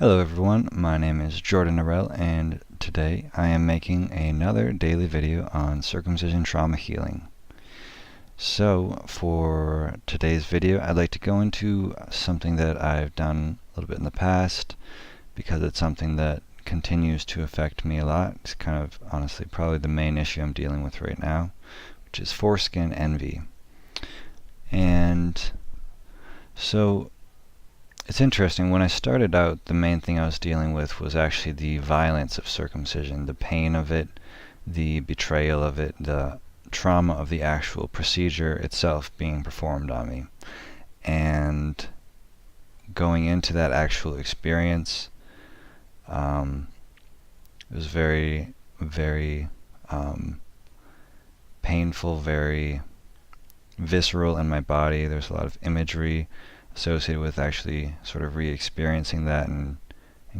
Hello everyone, my name is Jordan Narell, and today I am making another daily video on circumcision trauma healing. So for today's video I'd like to go into something that I've done a little bit in the past because it's something that continues to affect me a lot. It's kind of honestly probably the main issue I'm dealing with right now, which is foreskin envy. And so it's interesting, when I started out, the main thing I was dealing with was actually the violence of circumcision, the pain of it, the betrayal of it, the trauma of the actual procedure itself being performed on me. And going into that actual experience, it was very, very painful, very visceral in my body. There's a lot of imagery associated with actually sort of re-experiencing that and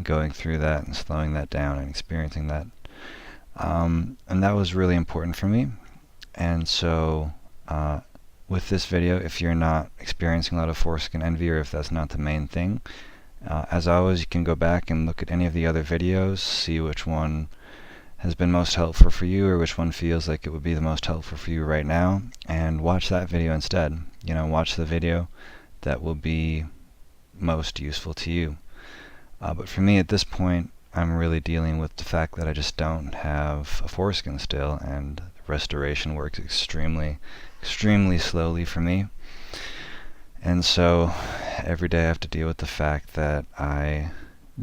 going through that and slowing that down and experiencing that. And that was really important for me. And so with this video, if you're not experiencing a lot of foreskin envy, or if that's not the main thing, as always, you can go back and look at any of the other videos, see which one has been most helpful for you or which one feels like it would be the most helpful for you right now, and watch that video instead. Watch the video that will be most useful to you. But for me at this point, I'm really dealing with the fact that I just don't have a foreskin still, and restoration works extremely slowly for me. And so every day I have to deal with the fact that I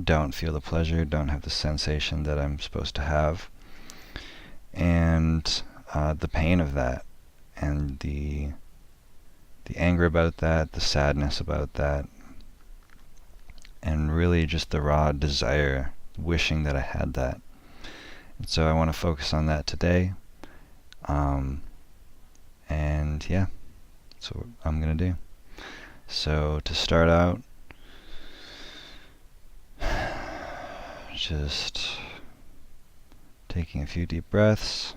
don't feel the pleasure, don't have the sensation that I'm supposed to have, and the pain of that, and the anger about that, the sadness about that, and really just the raw desire, wishing that I had that. And so I want to focus on that today. And yeah, that's what I'm going to do. So to start out, just taking a few deep breaths.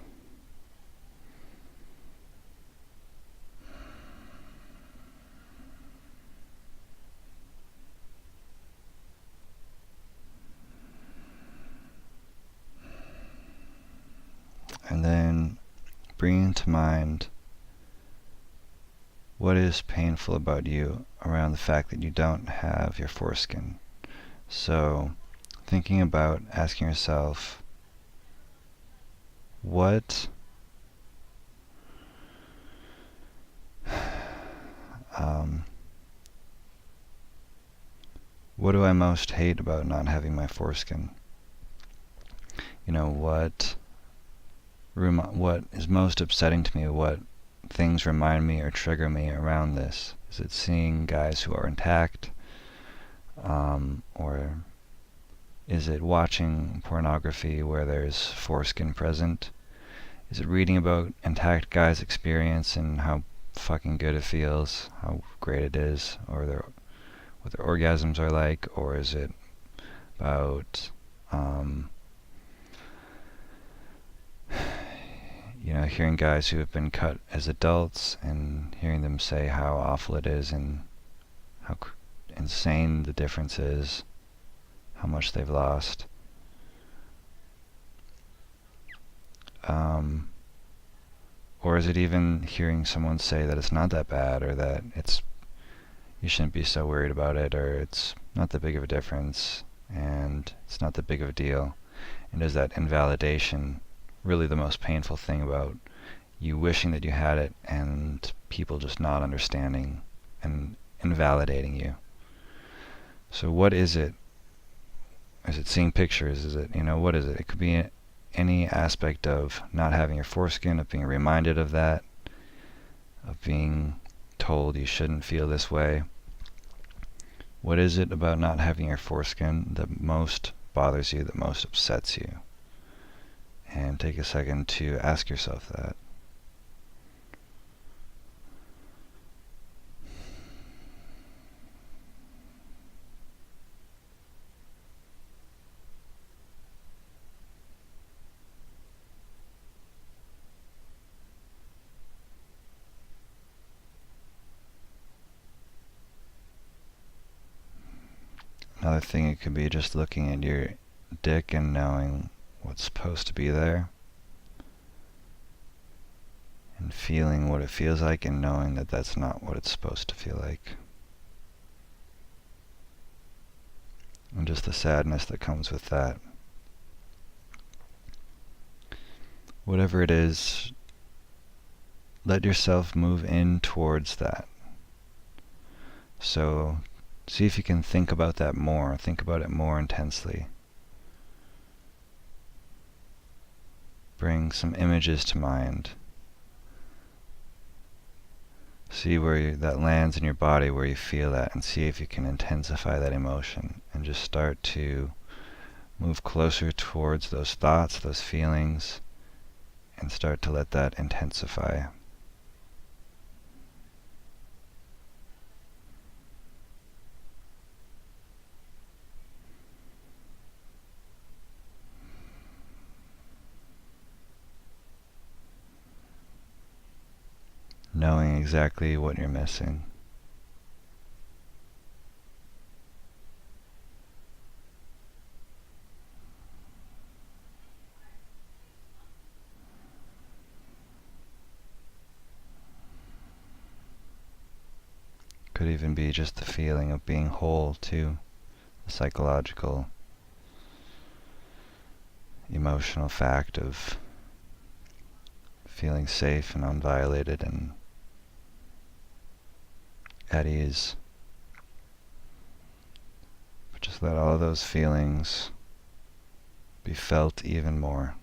And then bringing to mind what is painful about you around the fact that you don't have your foreskin. So thinking about asking yourself, what what do I most hate about not having my foreskin? What is most upsetting to me? What things remind me or trigger me around this? Is it seeing guys who are intact? Or is it watching pornography where there's foreskin present? Is it reading about intact guys' experience and how fucking good it feels, how great it is, or what their orgasms are like? Or is it about hearing guys who have been cut as adults and hearing them say how awful it is and how insane the difference is, how much they've lost? Or is it even hearing someone say that it's not that bad, or that you shouldn't be so worried about it, or it's not that big of a difference, and it's not that big of a deal? And is that invalidation really the most painful thing about you wishing that you had it and people just not understanding and invalidating you? So what is it? Is it seeing pictures? Is it, what is it? It could be any aspect of not having your foreskin, of being reminded of that, of being told you shouldn't feel this way. What is it about not having your foreskin that most bothers you, that most upsets you? And take a second to ask yourself that. Another thing, it could be just looking at your dick and knowing what's supposed to be there, and feeling what it feels like and knowing that that's not what it's supposed to feel like. And just the sadness that comes with that. Whatever it is, let yourself move in towards that. So see if you can think about that more. Think about it more intensely. Bring some images to mind. See where that lands in your body, where you feel that, and see if you can intensify that emotion and just start to move closer towards those thoughts, those feelings, and start to let that intensify. Knowing exactly what you're missing. Could even be just the feeling of being whole too, the psychological, emotional fact of feeling safe and unviolated and at ease. But just let all of those feelings be felt even more.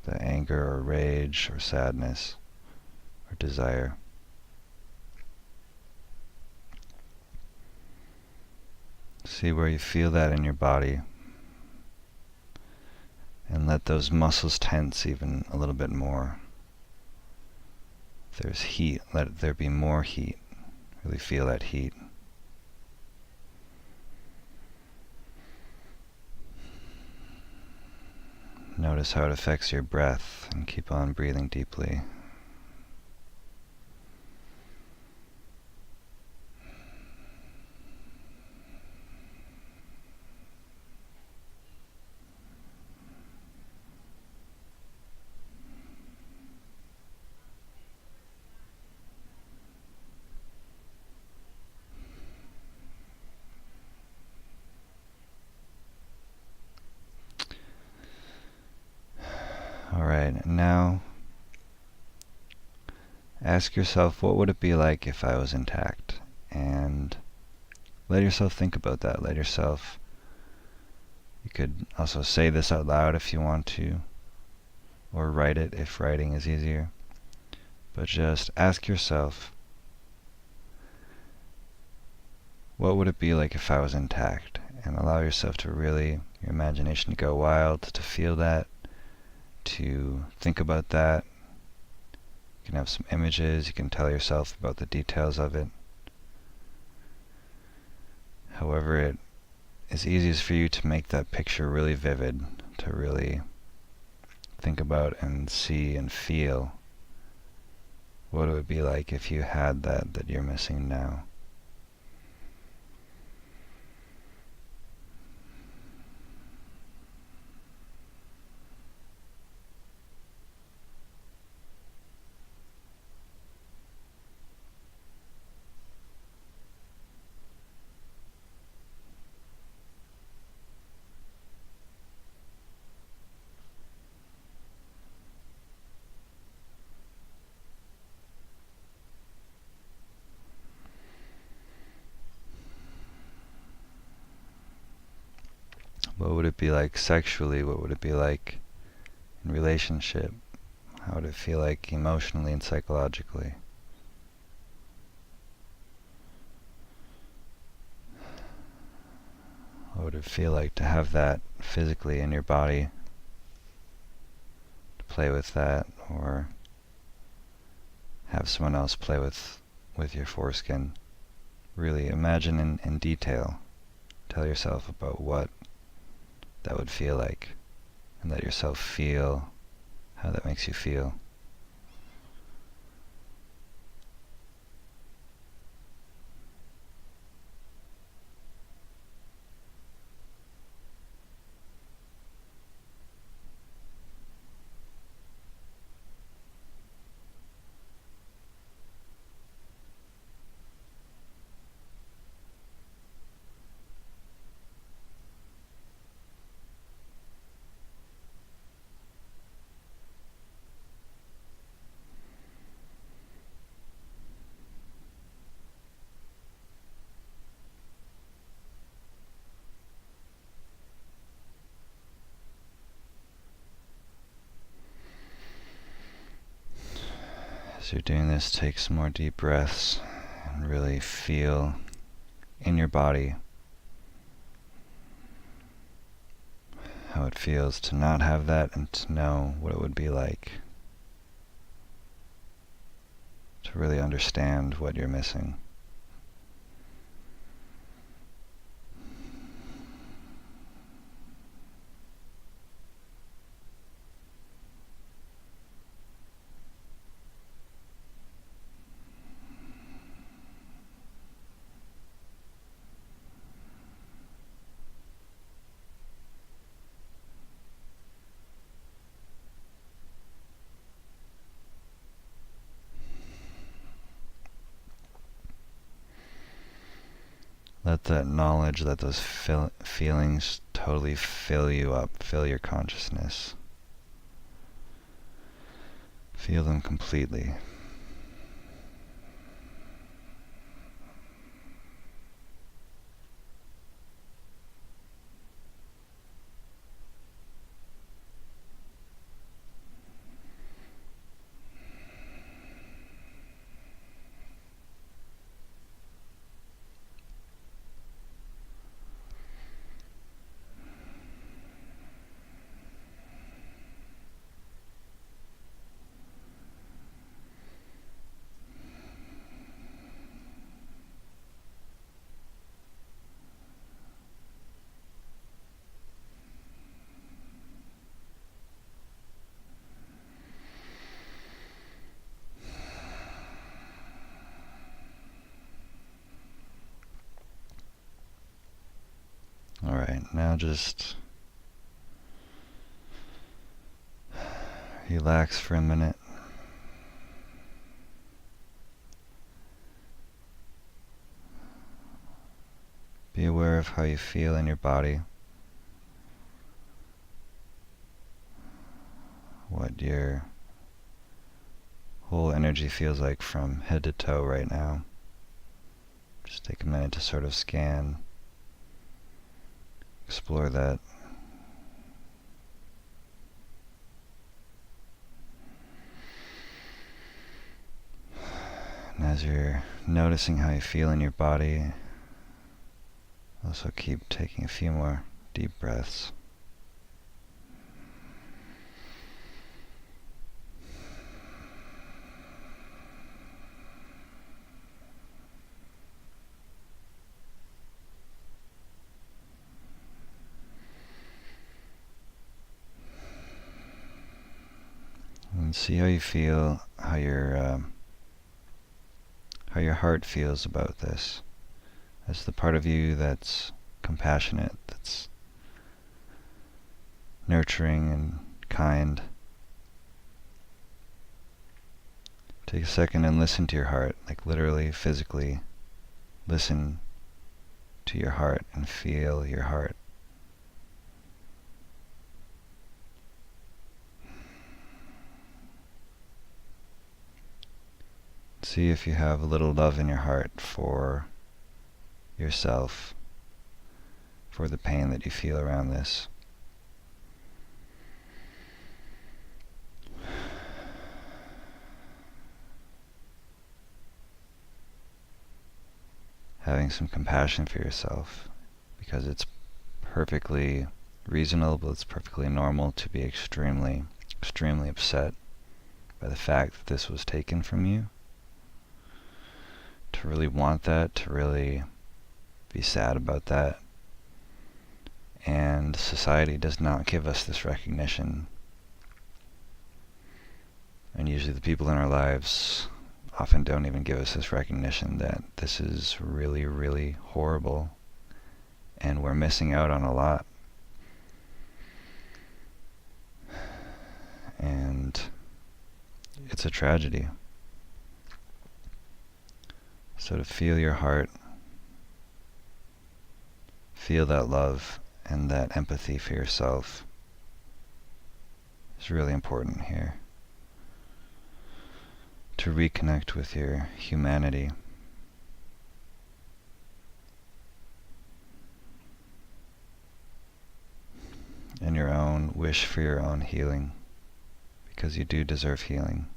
The anger or rage or sadness or desire. See where you feel that in your body, and let those muscles tense even a little bit more. If there's heat, let there be more heat. Really feel that heat. Notice how it affects your breath, and keep on breathing deeply. Alright, now ask yourself, what would it be like if I was intact? And let yourself think about that. Let yourself, you could also say this out loud if you want to, or write it if writing is easier. But just ask yourself, what would it be like if I was intact? And allow yourself to really, your imagination to go wild, to feel that, to think about that. You can have some images, you can tell yourself about the details of it. However it is easiest for you to make that picture really vivid, to really think about and see and feel what it would be like if you had that you're missing now. What would it be like sexually? What would it be like in relationship? How would it feel like emotionally and psychologically? What would it feel like to have that physically in your body? To play with that, or have someone else play with your foreskin. Really imagine in detail. Tell yourself about what that would feel like, and let yourself feel how that makes you feel. As you're doing this, take some more deep breaths and really feel in your body how it feels to not have that, and to know what it would be like to really understand what you're missing. Let that knowledge, let those feelings totally fill you up, fill your consciousness. Feel them completely. Alright, now just relax for a minute. Be aware of how you feel in your body, what your whole energy feels like from head to toe right now. Just take a minute to sort of scan, explore that. And as you're noticing how you feel in your body, also keep taking a few more deep breaths. And see how you feel, how your heart feels about this. As the part of you that's compassionate, that's nurturing and kind. Take a second and listen to your heart, like literally, physically listen to your heart and feel your heart. See if you have a little love in your heart for yourself, for the pain that you feel around this. Having some compassion for yourself, because it's perfectly reasonable, it's perfectly normal to be extremely, extremely upset by the fact that this was taken from you. To really want that, to really be sad about that. And society does not give us this recognition. And usually the people in our lives often don't even give us this recognition that this is really, really horrible, and we're missing out on a lot. And it's a tragedy. So to feel your heart, feel that love and that empathy for yourself is really important here. To reconnect with your humanity. And your own wish for your own healing, because you do deserve healing.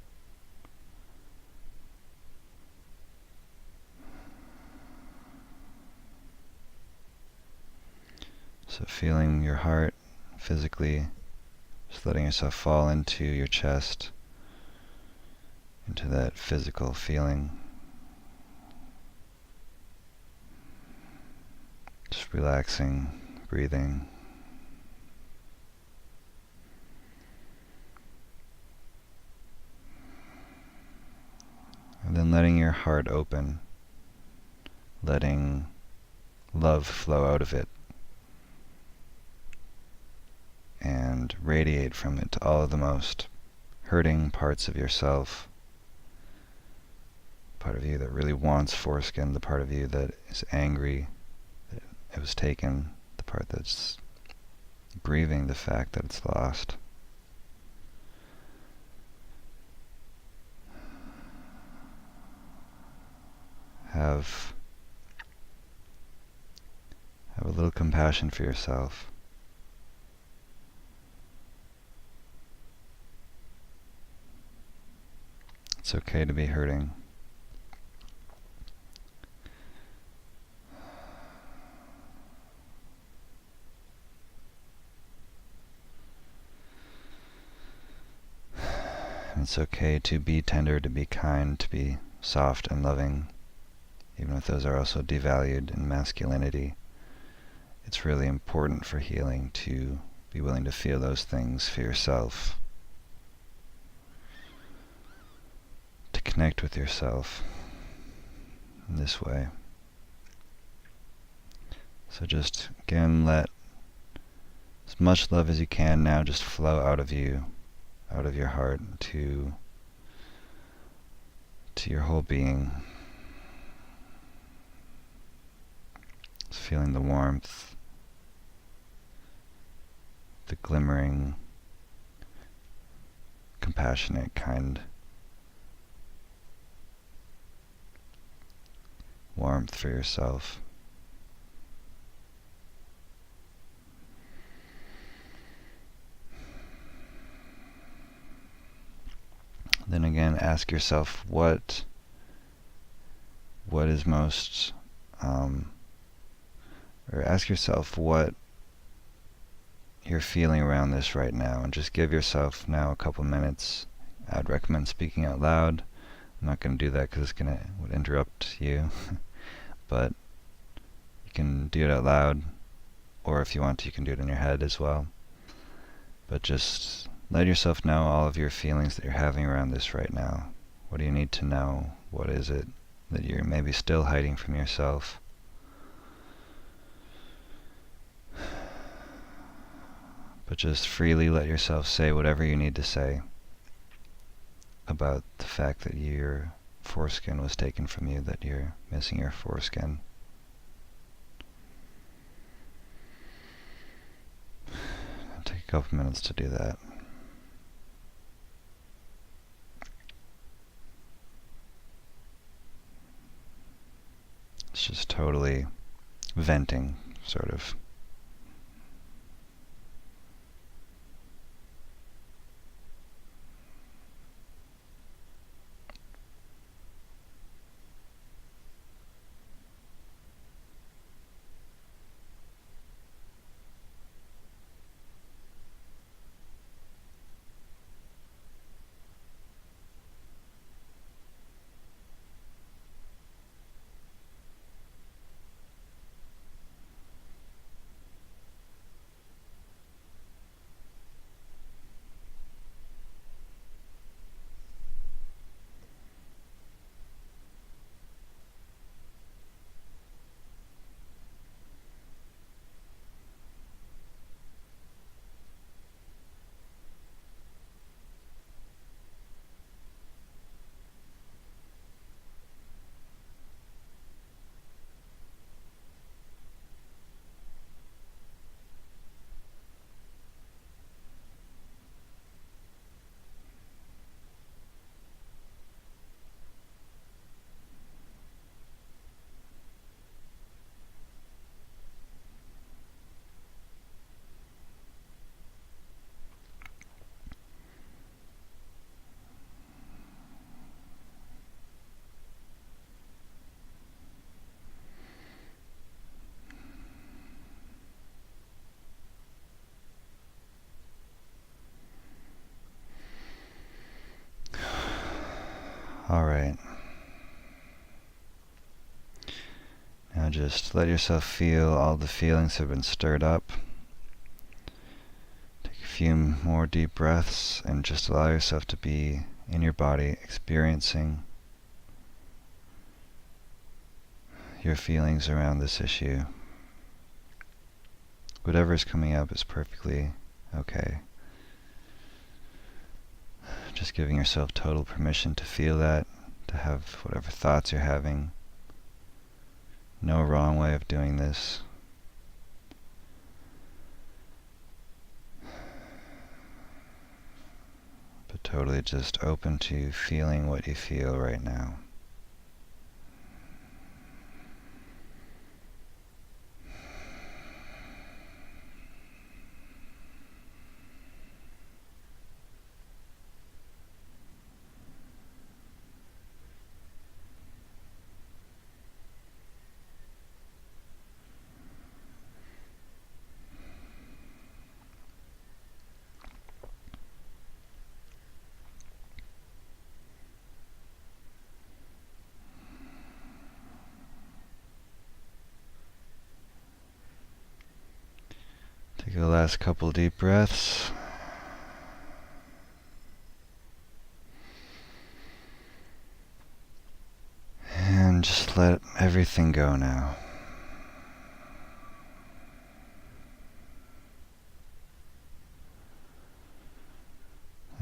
So feeling your heart physically, just letting yourself fall into your chest, into that physical feeling. Just relaxing, breathing. And then letting your heart open, letting love flow out of it and radiate from it to all of the most hurting parts of yourself. Part of you that really wants foreskin, the part of you that is angry that it was taken, the part that's grieving the fact that it's lost. Have a little compassion for yourself. It's okay to be hurting. And it's okay to be tender, to be kind, to be soft and loving, even if those are also devalued in masculinity. It's really important for healing to be willing to feel those things for yourself, to connect with yourself in this way. So just, again, let as much love as you can now just flow out of you, out of your heart to your whole being. Just feeling the warmth, the glimmering, compassionate, kind warmth for yourself. Then again, ask yourself what is most, or ask yourself what you're feeling around this right now, and just give yourself now a couple minutes. I'd recommend speaking out loud. I'm not going to do that because would interrupt you, but you can do it out loud, or if you want to, you can do it in your head as well. But just let yourself know all of your feelings that you're having around this right now. What do you need to know? What is it that you're maybe still hiding from yourself? But just freely let yourself say whatever you need to say about the fact that your foreskin was taken from you, that you're missing your foreskin. It'll take a couple minutes to do that. It's just totally venting, sort of. Alright. Now just let yourself feel all the feelings have been stirred up. Take a few more deep breaths and just allow yourself to be in your body, experiencing your feelings around this issue. Whatever is coming up is perfectly okay. Just giving yourself total permission to feel that, to have whatever thoughts you're having. No wrong way of doing this. But totally just open to feeling what you feel right now. Take the last couple deep breaths. And just let everything go now.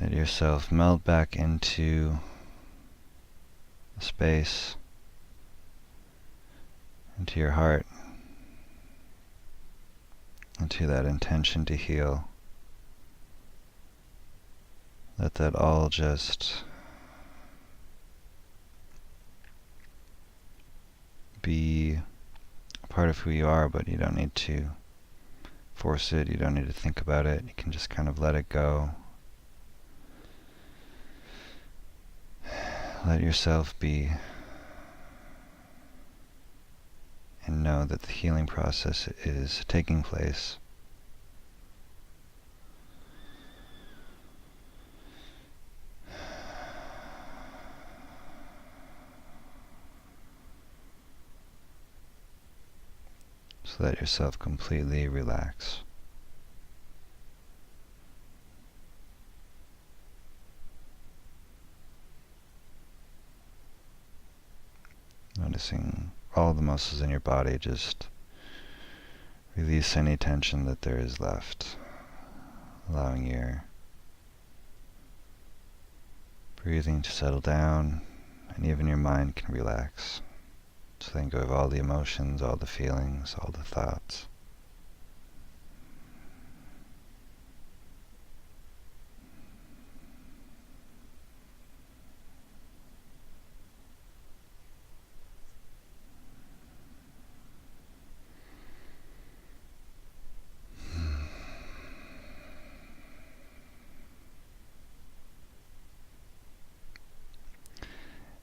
Let yourself melt back into the space, into your heart, into that intention to heal. Let that all just be a part of who you are, but you don't need to force it, you don't need to think about it, you can just kind of let it go. Let yourself be and know that the healing process is taking place. So let yourself completely relax. Noticing all the muscles in your body, just release any tension that there is left, allowing your breathing to settle down, and even your mind can relax. So then go of all the emotions, all the feelings, all the thoughts.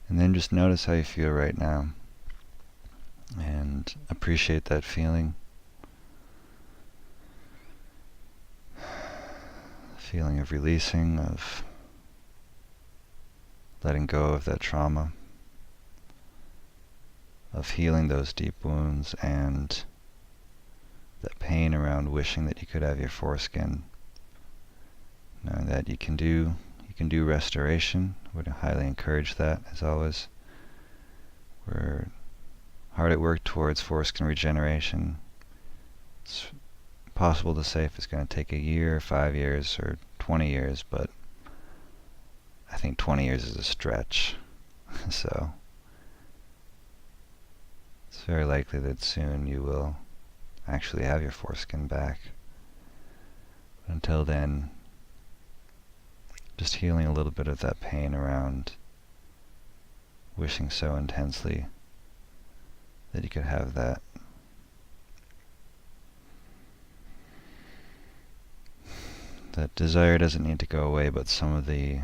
And then just notice how you feel right now, and appreciate that feeling. Feeling of releasing, of letting go of that trauma, of healing those deep wounds, and that pain around wishing that you could have your foreskin. Knowing that you can do restoration. Would highly encourage that, as always. We're hard at work towards foreskin regeneration. It's possible to say if it's going to take a year, 5 years, or 20 years, but I think 20 years is a stretch. So it's very likely that soon you will actually have your foreskin back. But until then, just healing a little bit of that pain around wishing so intensely that you could have that. That desire doesn't need to go away, but some of the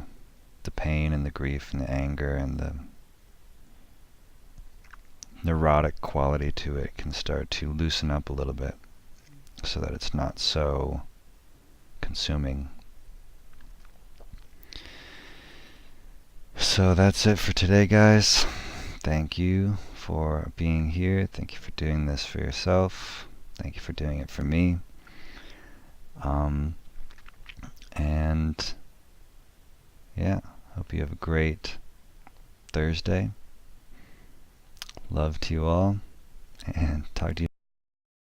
pain and the grief and the anger and the neurotic quality to it can start to loosen up a little bit, so that it's not so consuming. So that's it for today, guys. Thank you for being here. Thank you for doing this for yourself. Thank you for doing it for me. And yeah, hope you have a great Thursday. Love to you all, and talk to you